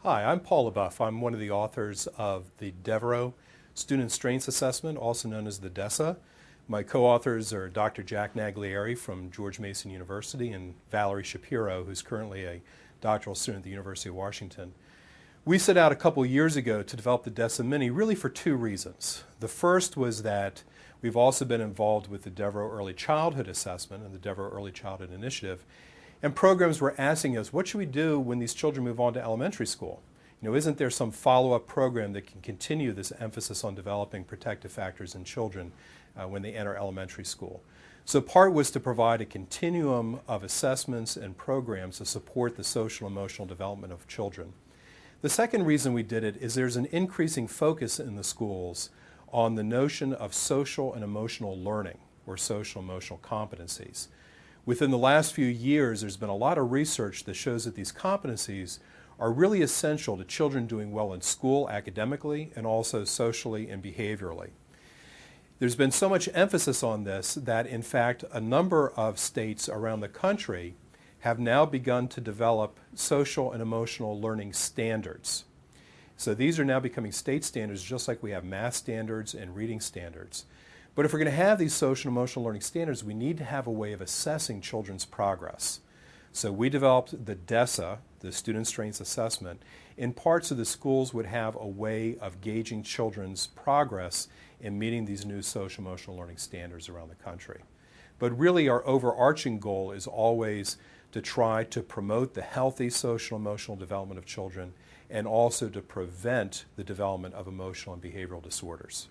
Hi, I'm Paul LaBeouf. I'm one of the authors of the Devereux Student Strengths Assessment, also known as the DESSA. My co-authors are Dr. Jack Naglieri from George Mason University and Valerie Shapiro, who's currently a doctoral student at the University of Washington. We set out a couple years ago to develop the DESSA Mini really for two reasons. The first was that we've also been involved with the Devereux Early Childhood Assessment and the Devereux Early Childhood Initiative. And programs were asking us, what should we do when these children move on to elementary school? Isn't there some follow-up program that can continue this emphasis on developing protective factors in children when they enter elementary school? So part was to provide a continuum of assessments and programs to support the social and emotional development of children. The second reason we did it is there's an increasing focus in the schools on the notion of social and emotional learning, or social emotional competencies. Within the last few years, there's been a lot of research that shows that these competencies are really essential to children doing well in school academically and also socially and behaviorally. There's been so much emphasis on this that, in fact, a number of states around the country have now begun to develop social and emotional learning standards. So these are now becoming state standards, just like we have math standards and reading standards. But if we're going to have these social and emotional learning standards, we need to have a way of assessing children's progress. So we developed the DESSA, the Student Strengths Assessment. In parts of the schools would have a way of gauging children's progress in meeting these new social and emotional learning standards around the country. But really our overarching goal is always to try to promote the healthy social and emotional development of children and also to prevent the development of emotional and behavioral disorders.